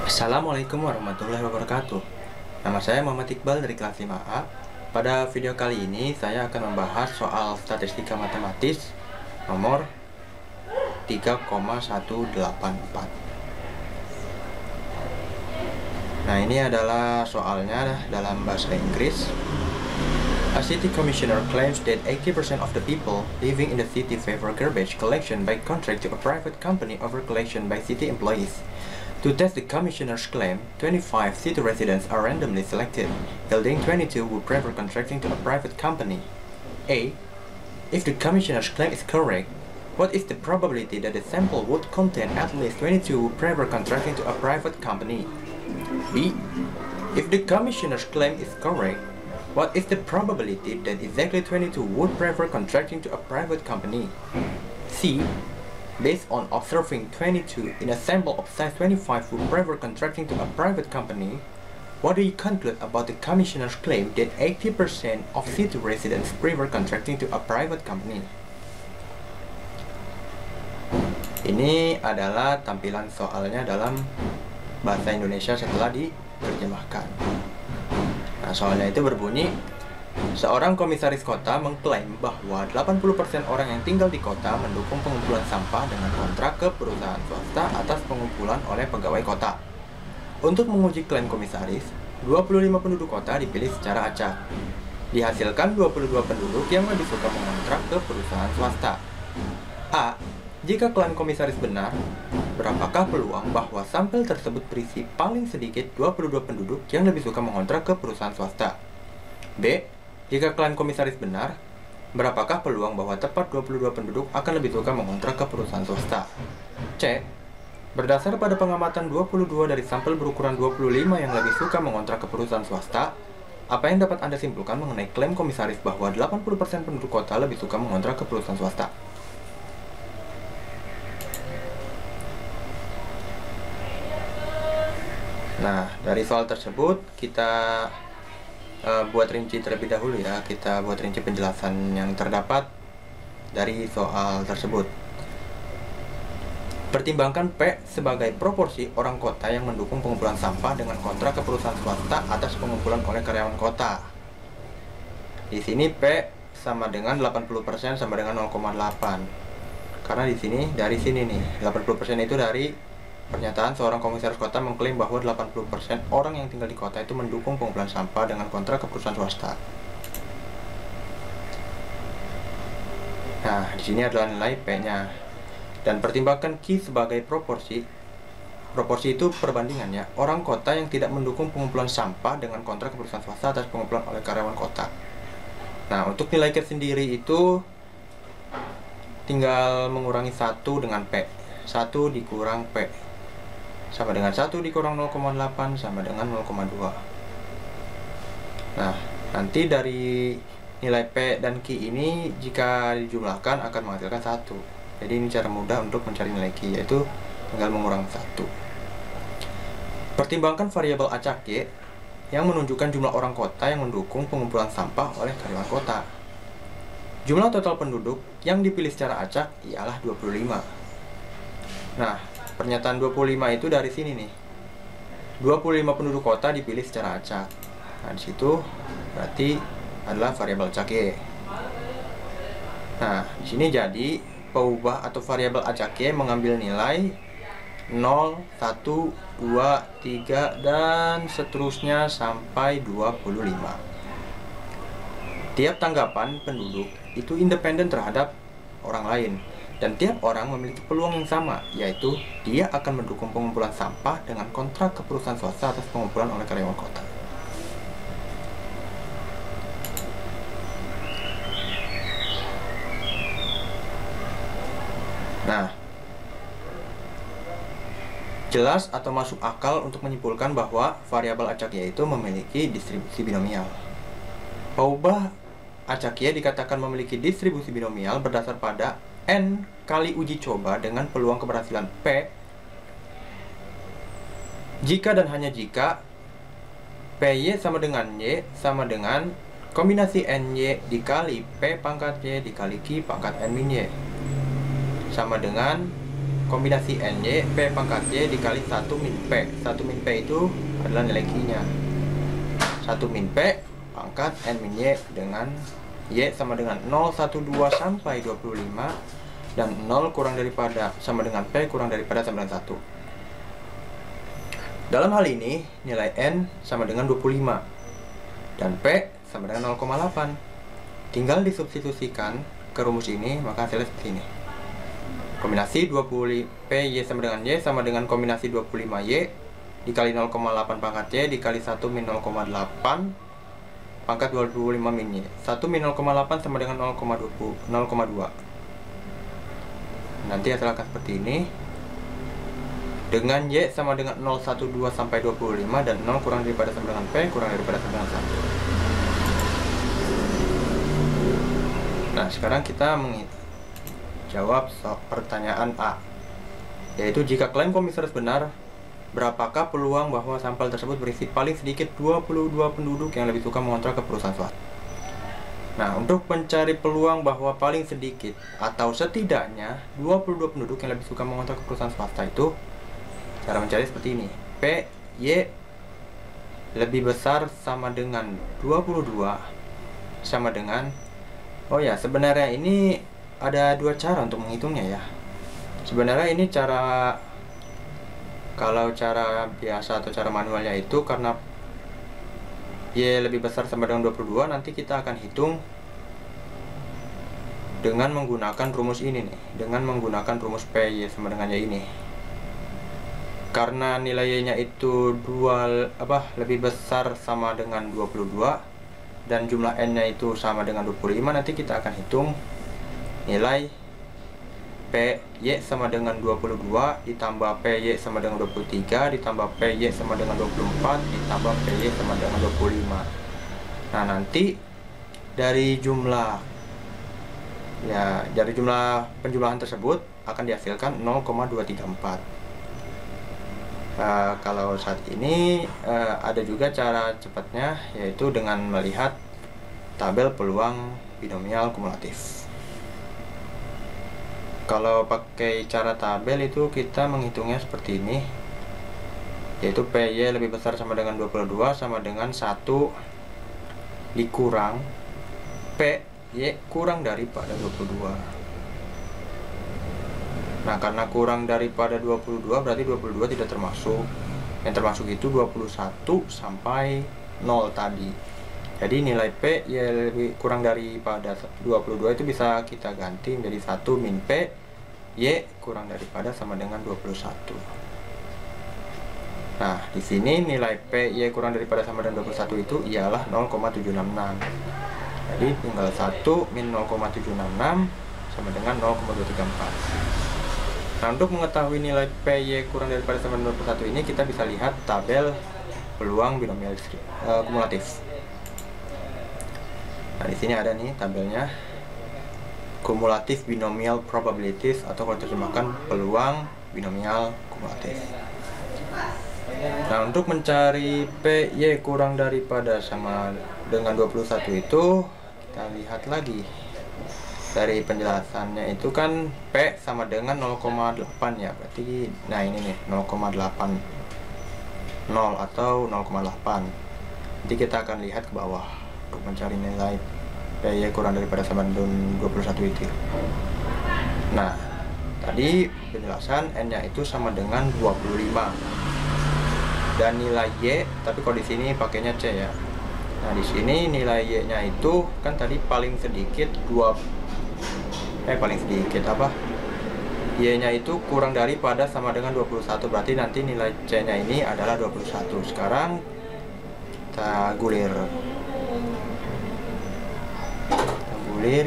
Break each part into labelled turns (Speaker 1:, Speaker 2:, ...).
Speaker 1: Assalamualaikum warahmatullahi wabarakatuh. Nama saya Muhammad Iqbal dari kelas 5A. Pada video kali ini saya akan membahas soal statistika matematis nomor 3,184. Nah, ini adalah soalnya dalam bahasa Inggris. A city commissioner claims that 80% of the people living in the city favor garbage collection by contract to a private company over collection by city employees. To test the commissioner's claim, 25 city residents are randomly selected, yielding 22 who prefer contracting to a private company. A. If the commissioner's claim is correct, what is the probability that the sample would contain at least 22 who prefer contracting to a private company? B. If the commissioner's claim is correct, what is the probability that exactly 22 would prefer contracting to a private company? C. Based on observing 22 in a sample of size 25 who prefer contracting to a private company, what do you conclude about the commissioner's claim that 80% of city residents prefer contracting to a private company? Ini adalah tampilan soalnya dalam bahasa Indonesia setelah diterjemahkan. Nah, soalnya itu berbunyi, seorang komisaris kota mengklaim bahwa 80% orang yang tinggal di kota mendukung pengumpulan sampah dengan kontrak ke perusahaan swasta atas pengumpulan oleh pegawai kota. Untuk menguji klaim komisaris, 25 penduduk kota dipilih secara acak. Dihasilkan 22 penduduk yang lebih suka mengontrak ke perusahaan swasta. A. Jika klaim komisaris benar, berapakah peluang bahwa sampel tersebut berisi paling sedikit 22 penduduk yang lebih suka mengontrak ke perusahaan swasta? B. Jika klaim komisaris benar, berapakah peluang bahwa tepat 22 penduduk akan lebih suka mengontrak ke perusahaan swasta? C. Berdasar pada pengamatan 22 dari sampel berukuran 25 yang lebih suka mengontrak ke perusahaan swasta, apa yang dapat Anda simpulkan mengenai klaim komisaris bahwa 80% penduduk kota lebih suka mengontrak ke perusahaan swasta? Nah, dari soal tersebut kita buat rinci terlebih dahulu ya. Kita buat rinci penjelasan yang terdapat dari soal tersebut. Pertimbangkan P sebagai proporsi orang kota yang mendukung pengumpulan sampah dengan kontrak ke perusahaan swasta atas pengumpulan oleh karyawan kota. Di sini P sama dengan 80% sama dengan 0,8. Karena di sini dari sini nih, 80% itu dari pernyataan seorang komisaris kota mengklaim bahwa 80% orang yang tinggal di kota itu mendukung pengumpulan sampah dengan kontrak ke perusahaan swasta. Nah, di sini adalah nilai P-nya. Dan pertimbangkan Q sebagai proporsi. Proporsi itu perbandingannya orang kota yang tidak mendukung pengumpulan sampah dengan kontrak ke perusahaan swasta atas pengumpulan oleh karyawan kota. Nah, untuk nilai Q sendiri itu tinggal mengurangi 1 dengan P. 1 dikurang P sama dengan 1 dikurang 0,8 sama dengan 0,2. Nah, nanti dari nilai P dan Q ini jika dijumlahkan akan menghasilkan 1. Jadi ini cara mudah untuk mencari nilai Q, yaitu tinggal mengurangi 1. Pertimbangkan variabel acak Y yang menunjukkan jumlah orang kota yang mendukung pengumpulan sampah oleh karyawan kota. Jumlah total penduduk yang dipilih secara acak ialah 25. Nah, pernyataan 25 itu dari sini nih. 25 penduduk kota dipilih secara acak. Nah, di situ berarti adalah variabel acak Y. Nah, di sini jadi peubah atau variabel acak Y mengambil nilai 0, 1, 2, 3 dan seterusnya sampai 25. Tiap tanggapan penduduk itu independen terhadap orang lain. Dan tiap orang memiliki peluang yang sama, yaitu dia akan mendukung pengumpulan sampah dengan kontrak ke perusahaan swasta atas pengumpulan oleh karyawan kota. Nah, jelas atau masuk akal untuk menyimpulkan bahwa variabel acak Y itu memiliki distribusi binomial. Peubah acak Y dikatakan memiliki distribusi binomial berdasar pada N kali uji coba dengan peluang keberhasilan P jika dan hanya jika PY sama dengan Y sama dengan kombinasi NY dikali P pangkat Y dikali Q pangkat N min Y sama dengan kombinasi NY P pangkat Y dikali 1 min P. 1 min P itu adalah nilai Q-nya. 1 min P pangkat N min Y dengan Y sama dengan 0, 1, 2 sampai 25, dan 0 kurang daripada sama dengan P kurang daripada sama dengan 1. Dalam hal ini nilai N sama dengan 25 dan P sama dengan 0,8. Tinggal disubstitusikan ke rumus ini, maka hasilnya seperti ini. Kombinasi 20 P Y sama dengan Y sama dengan kombinasi 25 Y dikali 0,8 pangkat Y dikali 1 min 0,8 pangkat 25 min Y. 1 min 0,8 sama dengan 0,2. Nanti hasil akan seperti ini. Dengan Y sama dengan 0, 1, 2 sampai 25, dan 0 kurang daripada sama dengan P kurang daripada sama dengan 1. Nah, sekarang kita menjawab pertanyaan A, yaitu jika klaim komisaris benar, berapakah peluang bahwa sampel tersebut berisi paling sedikit 22 penduduk yang lebih suka mengontrak ke perusahaan swasta. Nah, untuk mencari peluang bahwa paling sedikit atau setidaknya 22 penduduk yang lebih suka mengontrak ke perusahaan swasta itu, cara mencari seperti ini. P, Y lebih besar sama dengan 22 sama dengan, oh ya, sebenarnya ini ada dua cara untuk menghitungnya ya. Sebenarnya ini cara, kalau cara biasa atau cara manualnya itu karena Y lebih besar sama dengan 22, nanti kita akan hitung dengan menggunakan rumus ini nih, dengan menggunakan rumus P Y sama dengan Y ini. Karena nilainya itu lebih besar sama dengan 22 dan jumlah N nya itu sama dengan 25, nanti kita akan hitung nilai P Y sama dengan 22 ditambah P Y sama dengan 23 ditambah P Y sama dengan 24 ditambah P Y sama dengan 25. Nah, nanti dari jumlah penjumlahan tersebut akan dihasilkan 0,234. Kalau saat ini ada juga cara cepatnya, yaitu dengan melihat tabel peluang binomial kumulatif. Kalau pakai cara tabel itu kita menghitungnya seperti ini, yaitu PY lebih besar sama dengan 22 sama dengan 1 dikurang PY kurang daripada 22. Nah, karena kurang daripada 22 berarti 22 tidak termasuk. Yang termasuk itu 21 sampai 0 tadi. Jadi nilai P ya lebih kurang daripada 22 itu bisa kita ganti menjadi 1 min P Y kurang daripada sama dengan 21. Nah, di sini nilai P Y kurang daripada sama dengan 21 itu ialah 0,766. Jadi tinggal 1 min 0,766 sama dengan 0,234. Nah, untuk mengetahui nilai PY kurang daripada sama dengan 21 ini, kita bisa lihat tabel peluang binomial kumulatif. Nah, di sini ada nih tabelnya, kumulatif binomial probabilities, atau kalau terjemahkan peluang binomial kumulatif. Nah, untuk mencari PY kurang daripada sama dengan 21 itu, kita lihat lagi. Dari penjelasannya itu kan P sama dengan 0,8 ya, berarti nah ini nih 0,8 0 atau 0,8. Nanti kita akan lihat ke bawah untuk mencari nilai PY kurang daripada sama dengan 21 itu. Nah, tadi penjelasan N nya itu sama dengan 25 dan nilai Y, tapi kalau di sini pakainya C ya. Nah, di sini nilai Y nya itu kan tadi paling sedikit Y nya itu kurang daripada sama dengan 21, berarti nanti nilai C nya ini adalah 21. Sekarang kita gulir,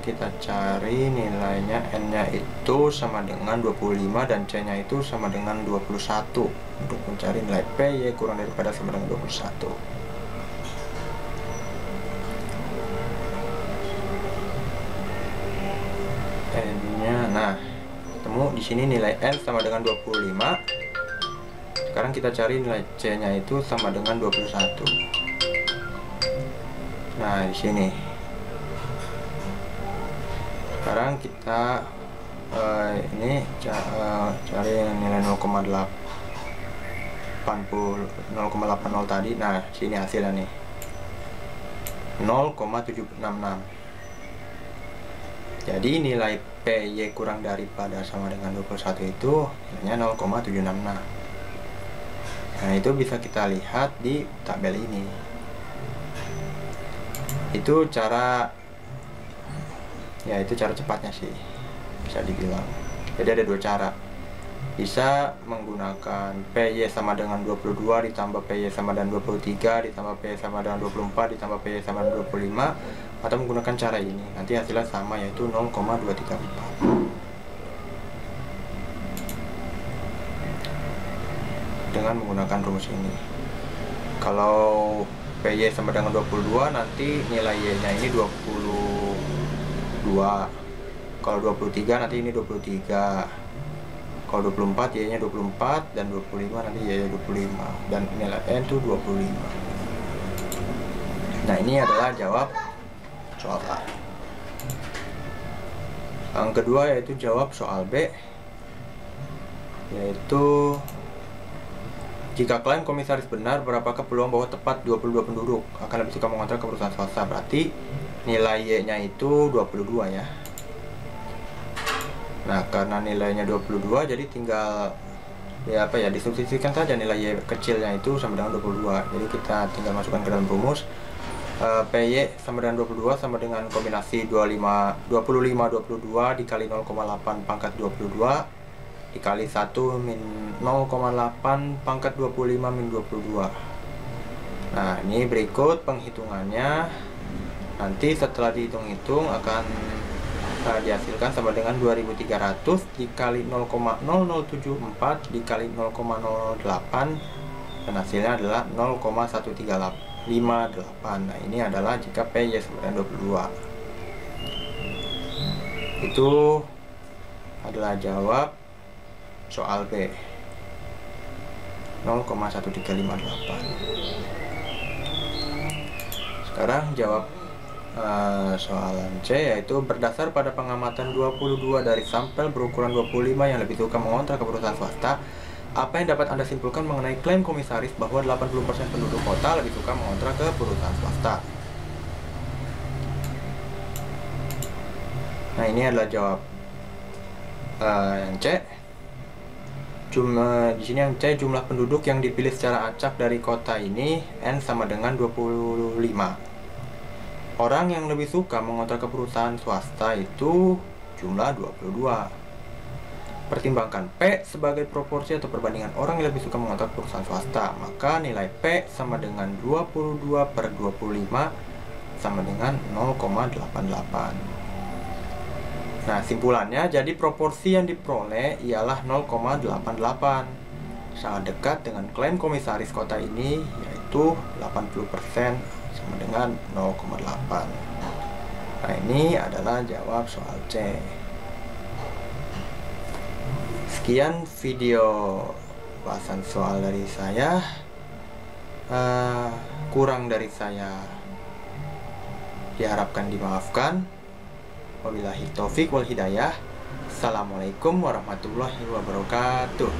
Speaker 1: kita cari nilainya. N nya itu sama dengan 25 dan C nya itu sama dengan 21 untuk mencari nilai P Y kurang daripada sama dengan 21. Nah, ketemu di sini nilai N sama dengan 25. Sekarang kita cari nilai C nya itu sama dengan 21. Nah, di sini sekarang kita ini cari nilai 0,80 tadi. Nah, sini hasilnya nih 0,766. Jadi nilai PY kurang daripada sama dengan 21 itu nilainya 0,766. Nah, itu bisa kita lihat di tabel ini. Itu cara cepatnya sih, bisa dibilang. Jadi ada dua cara. Bisa menggunakan PY sama dengan 22 ditambah PY sama dengan 23 ditambah PY sama dengan 24 ditambah PY sama dengan 25, atau menggunakan cara ini. Nanti hasilnya sama, yaitu 0,234. Dengan menggunakan rumus ini. Kalau PY sama dengan 22, nanti nilai Y-nya ini 22. Kalau 23 nanti ini 23. Kalau 24 Y-nya 24, dan 25 nanti Y-nya 25, dan nilai N itu 25. Nah, ini adalah jawab soal A. Yang kedua yaitu jawab soal B, yaitu jika klaim komisaris benar, berapakah peluang bahwa tepat 22 penduduk akan lebih suka mengontrak ke perusahaan swasta? Berarti nilai Y-nya itu 22 ya. Nah, karena nilainya 22, jadi tinggal disubstitusikan saja nilai Y kecilnya itu sama dengan 22. Jadi kita tinggal masukkan ke dalam rumus. PY sama dengan 22 sama dengan kombinasi 25 22 dikali 0,8 pangkat 22 dikali 1 min 0,8 pangkat 25 min 22. Nah, ini berikut penghitungannya. Nanti setelah dihitung-hitung akan dihasilkan sama dengan 2300 dikali 0,0074 dikali 0,08, dan hasilnya adalah 0,1358. Nah, ini adalah jika PY sama dengan 22. Itu adalah jawab soal B, 0,1358. Sekarang jawab soalan C, yaitu berdasar pada pengamatan 22 dari sampel berukuran 25 yang lebih suka mengontrak ke perusahaan swasta, apa yang dapat Anda simpulkan mengenai klaim komisaris bahwa 80% penduduk kota lebih suka mengontrak ke perusahaan swasta? Nah, ini adalah jawab yang C. Di sini yang C, jumlah penduduk yang dipilih secara acak dari kota ini N sama dengan 25. Orang yang lebih suka mengontrak ke perusahaan swasta itu jumlah 22. Pertimbangkan P sebagai proporsi atau perbandingan orang yang lebih suka mengontrak perusahaan swasta. Maka nilai P sama dengan 22 per 25 sama dengan 0,88. Nah, simpulannya, jadi proporsi yang diperoleh ialah 0,88. Sangat dekat dengan klaim komisaris kota ini, yaitu 80% sama dengan 0,8. Nah, ini adalah jawab soal C. Sekian video bahasan soal dari saya. Kurang dari saya diharapkan dimaafkan. Wabillahi taufik wal hidayah. Assalamualaikum warahmatullahi wabarakatuh.